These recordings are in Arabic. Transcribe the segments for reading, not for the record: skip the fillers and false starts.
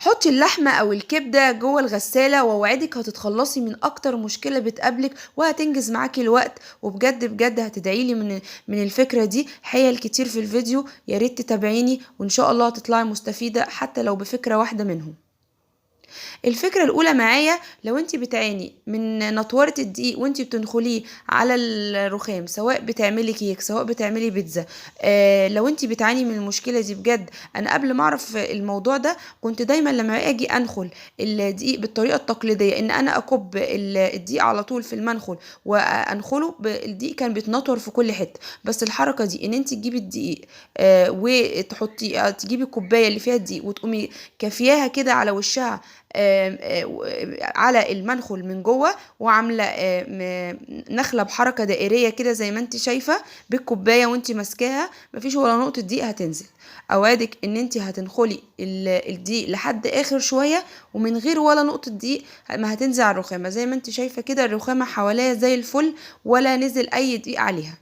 حطي اللحمة او الكبدة جوه الغسالة، واوعدك هتتخلصي من اكتر مشكلة بتقابلك وهتنجز معاكي الوقت. وبجد بجد هتدعيلي من الفكرة دي. حيل كتير في الفيديو، يا ريت تتابعيني وان شاء الله هتطلعي مستفيدة حتى لو بفكرة واحدة منهم. الفكرة الأولى معايا، لو انت بتعاني من نطورة الدقيق وانت بتنخليه على الرخام، سواء بتعملي كيك سواء بتعملي بيتزا، لو انت بتعاني من المشكلة دي بجد، انا قبل ما اعرف الموضوع ده كنت دايما لما اجي انخل الدقيق بالطريقة التقليدية، ان انا اكب الدقيق على طول في المنخل وانخله، الدقيق كان بيتنطور في كل حتة. بس الحركة دي ان انت تجيبي الدقيق وتحطي تجيبي الكوباية اللي فيها الدقيق وتقومي كافياها كده على وشها، على المنخل من جوه، وعامله نخله بحركه دائريه كده زي ما انت شايفه بالكوبايه وانت ماسكاها، مفيش ولا نقطه دقيق هتنزل. اوعدك ان انت هتنخلي الدقيق لحد اخر شويه، ومن غير ولا نقطه دقيق ما هتنزل على الرخامه. زي ما انت شايفه كده الرخامه حواليها زي الفل، ولا نزل اي دقيق عليها.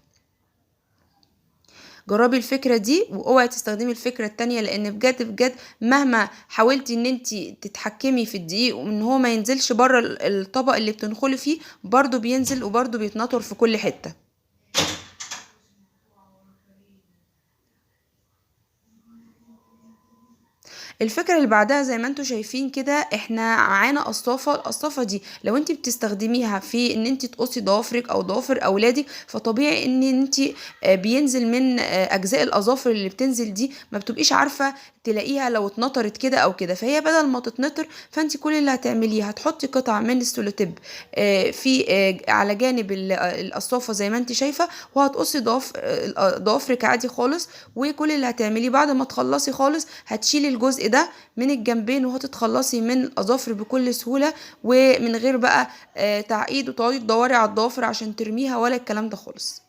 جربي الفكرة دي واوعي تستخدمي الفكرة التانية، لان بجد بجد مهما حاولتي ان انت تتحكمي في الدقيق وان هو ما ينزلش بره الطبق اللي بتنخلي فيه، برضو بينزل وبرضو بيتنطر في كل حتة. الفكرة اللي بعدها زي ما انتوا شايفين كده، احنا معانا قصافة. القصافة دي لو انت بتستخدميها في ان انت تقصي ضوافرك او ضوافر اولادك، فطبيعي ان انت بينزل من اجزاء الاظافر اللي بتنزل دي ما بتبقيش عارفة تلاقيها لو اتنطرت كده او كده. فهي بدل ما تتنطر، فانت كل اللي هتعمليه هتحطي قطعة من السولوتيب في على جانب القصافة زي ما انت شايفة، وهتقصي ضوافرك عادي خالص. وكل اللي هتعمليه بعد ما تخلصي خالص، هتشيلي الجزء ده من الجنبين وهتتخلصي من الاظافر بكل سهولة، ومن غير بقى تعقيد وتقعدي تدوري على الضوافر عشان ترميها ولا الكلام ده خالص.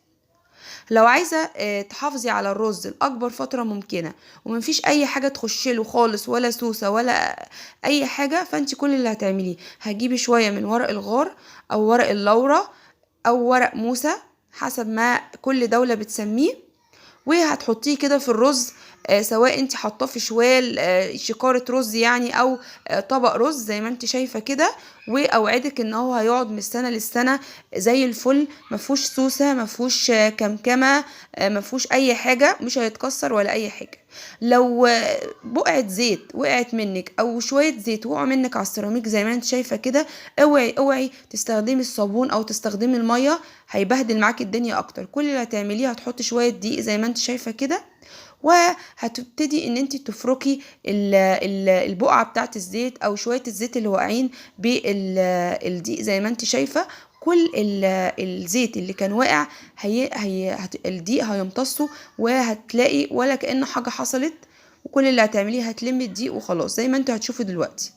لو عايزة تحافظي على الرز لأكبر فترة ممكنة ومفيش أي حاجة تخشله خالص، ولا سوسة ولا أي حاجة، فانت كل اللي هتعمليه هتجيبي شوية من ورق الغار أو ورق اللورة أو ورق موسى، حسب ما كل دولة بتسميه، وهتحطيه كده في الرز. سواء انت حاطاه في شوال شكارة رز يعني، او طبق رز زي ما انت شايفة كده. واوعدك ان هو هيقعد من السنة للسنة زي الفل، مفهوش سوسة مفهوش كمكمة مفهوش اي حاجة، مش هيتكسر ولا اي حاجة. لو بقعة زيت وقعت منك او شوية زيت وقعوا منك على السيراميك زي ما انت شايفة كده، اوعي اوعي تستخدمي الصابون او تستخدمي المية، هيبهدل معاكي الدنيا اكتر. كل اللي هتعمليه هتحطي شوية دقيق زي ما انت شايفة كده، وهتبتدي ان انت تفركي البقعة بتاعت الزيت او شوية الزيت اللي واقعين بالدقيق زي ما انت شايفة. كل الزيت اللي كان واقع الدقيق هيمتصه، وهتلاقي ولا كأن حاجة حصلت. وكل اللي هتعمليه هتلمي الدقيق وخلاص زي ما انت هتشوفوا دلوقتي.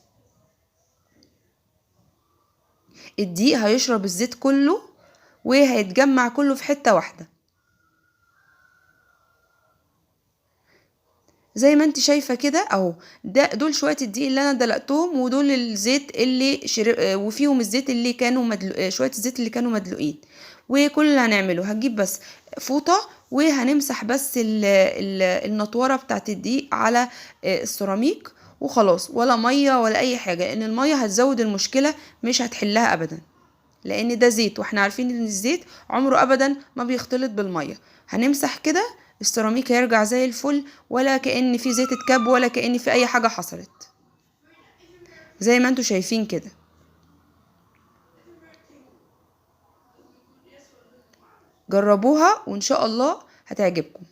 الدقيق هيشرب الزيت كله وهيتجمع كله في حتة واحدة زي ما انت شايفة كده اهو. دول شوية الدقيق اللي انا دلقتهم، ودول الزيت اللي وفيهم الزيت اللي كانوا شوية الزيت اللي كانوا مدلوقين. وكل اللي هنعمله هنجيب بس فوطة وهنمسح بس النطورة بتاعت الدقيق على السيراميك وخلاص، ولا مية ولا اي حاجة، لان المية هتزود المشكلة مش هتحلها ابدا، لان ده زيت واحنا عارفين ان الزيت عمره ابدا ما بيختلط بالمية. هنمسح كده السيراميك هيرجع زي الفل، ولا كأن في زيت اتكب ولا كأن في اي حاجة حصلت زي ما انتوا شايفين كده. جربوها وان شاء الله هتعجبكم.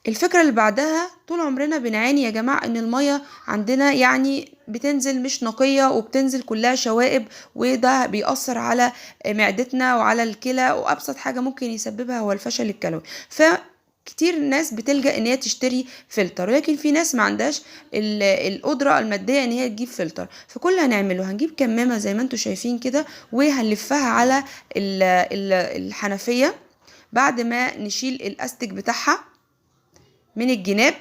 الفكرة اللي بعدها، طول عمرنا بنعاني يا جماعة ان المية عندنا يعني بتنزل مش نقية وبتنزل كلها شوائب، وده بيأثر على معدتنا وعلى الكلى، وابسط حاجة ممكن يسببها هو الفشل الكلوي. كتير ناس بتلجأ ان هي تشتري فلتر، لكن في ناس ما عندهاش القدرة المادية ان هي تجيب فلتر. فكل اللي هنعمله هنجيب كمامة زي ما انتوا شايفين كده، وهنلفها على الحنفية بعد ما نشيل الاستك بتاعها من الجناب،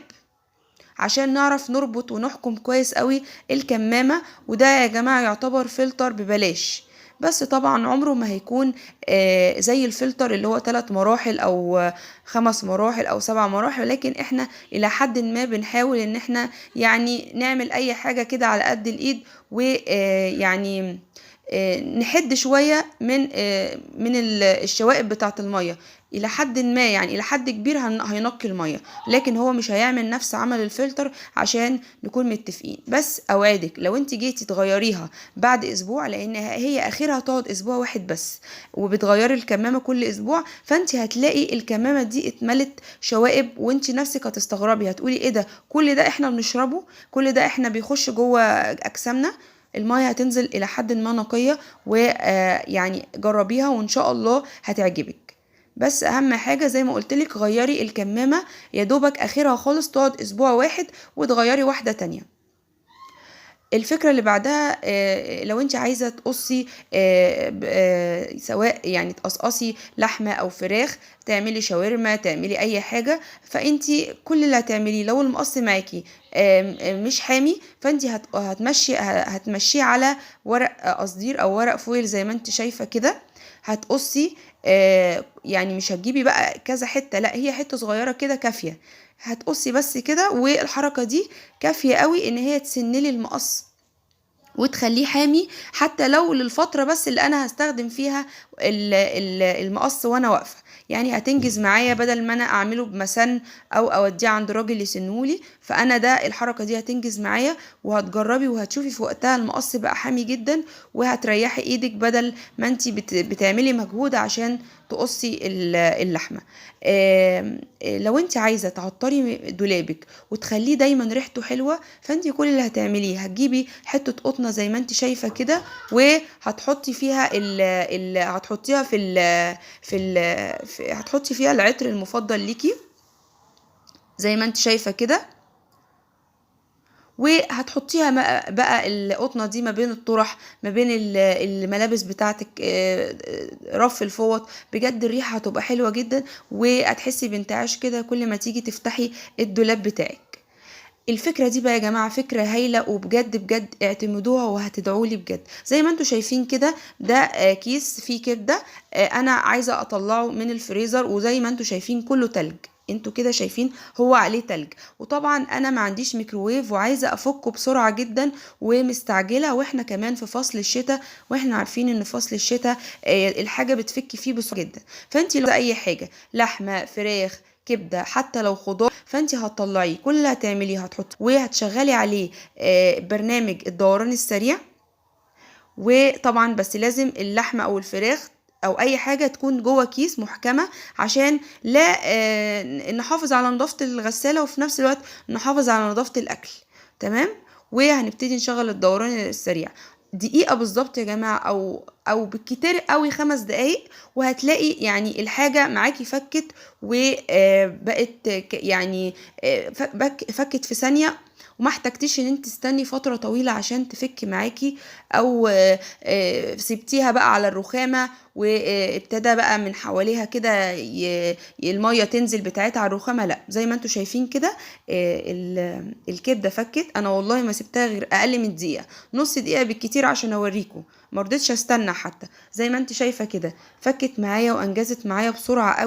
عشان نعرف نربط ونحكم كويس قوي الكمامة. وده يا جماعة يعتبر فلتر ببلاش، بس طبعا عمره ما هيكون زي الفلتر اللي هو 3 مراحل او 5 مراحل او 7 مراحل، لكن احنا الى حد ما بنحاول ان احنا يعني نعمل اي حاجة كده على قد الايد، ويعني نحد شوية من الشوائب بتاعة المية إلى حد ما، يعني إلى حد كبير هينقي المية، لكن هو مش هيعمل نفس عمل الفلتر عشان نكون متفقين. بس أوعدك لو انت جيتي تغيريها بعد أسبوع، لأن هي آخرها تقعد أسبوع واحد بس، وبتغيري الكمامة كل أسبوع، فانت هتلاقي الكمامة دي اتملت شوائب، وانت نفسك هتستغربي، هتقولي ايه ده، كل ده احنا بنشربه، كل ده احنا بيخش جوه أجسامنا. المية هتنزل إلى حد ما نقية، ويعني جربيها وإن شاء الله هتعجبك. بس أهم حاجة زي ما قلتلك غيري الكمامة، يا دوبك آخرها خالص تقعد أسبوع واحد وتغيري واحدة تانية. الفكرة اللي بعدها لو انت عايزة تقصي سواء يعني تقصقصي لحمة او فراخ، تعملي شاورما، تعملي اي حاجة، فانت كل اللي هتعمليه لو المقص معاكي مش حامي، فانت هتمشيه على ورق قصدير او ورق فويل زي ما انت شايفة كده. هتقصي يعني مش هتجيبي بقى كذا حتة، لا هي حتة صغيرة كده كافية، هتقصي بس كده، والحركة دي كافية قوي ان هي تسنلي المقص وتخليه حامي، حتى لو للفترة بس اللي انا هستخدم فيها المقص وانا واقفة. يعني هتنجز معايا بدل ما انا اعمله بمسن او اوديه عند راجل يسنهولي، فانا ده الحركة دي هتنجز معايا، وهتجربي وهتشوفي في وقتها المقص بقى حامي جدا، وهتريحي ايدك بدل ما انتي بتعملي مجهود عشان تقصي اللحمة. لو انت عايزة تعطري دولابك وتخليه دايما ريحته حلوة، فانت كل اللي هتعمليه هتجيبي حتة قطنة زي ما انت شايفة كده، وهتحطي فيها هتحطيها هتحطي فيها العطر المفضل ليكي زي ما انت شايفة كده، وهتحطيها بقى القطنة دي ما بين الطرح، ما بين الملابس بتاعتك، رف الفوط، بجد الريحة هتبقى حلوة جدا، وهتحسي بانتعاش كده كل ما تيجي تفتحي الدولاب بتاعك. الفكرة دي بقى يا جماعة فكرة هايلة، وبجد بجد اعتمدوها وهتدعولي بجد. زي ما انتوا شايفين كده ده كيس فيه كبدة، انا عايزة اطلعه من الفريزر، وزي ما انتوا شايفين كله تلج، انتوا كده شايفين هو عليه تلج. وطبعا انا ما عنديش ميكروويف وعايزة افكه بسرعة جدا ومستعجلة، واحنا كمان في فصل الشتاء، واحنا عارفين ان فصل الشتاء الحاجة بتفك فيه بسرعة جدا. فانتي لو اي حاجة لحمة فراخ كبده حتى لو خضار، فانت هتطلعيه كل اللي هتعمليه هتحطي وهتشغلي عليه برنامج الدوران السريع. وطبعا بس لازم اللحمه او الفراخ او اي حاجه تكون جوه كيس محكمه، عشان لا نحافظ على نظافه الغساله، وفي نفس الوقت نحافظ على نظافه الاكل. تمام. وهنبتدي نشغل الدوران السريع دقيقة بالظبط يا جماعة، أو بالكتير قوي 5 دقايق، وهتلاقي يعني الحاجة معاكي فكت، وبقت يعني فكت في ثانية، وما احتجتيش ان انت تستني فترة طويلة عشان تفك معاكي، او سبتيها بقى على الرخامة وابتدى بقى من حواليها كده المية تنزل بتاعتها على الرخامة. لا زي ما انتوا شايفين كده الكبدة فكت، انا والله ما سبتها غير اقل من دقيقة، نص دقيقة بالكتير عشان اوريكم، مرضتش استنى حتى. زي ما انت شايفة كده فكت معايا وانجزت معايا بسرعة قوي.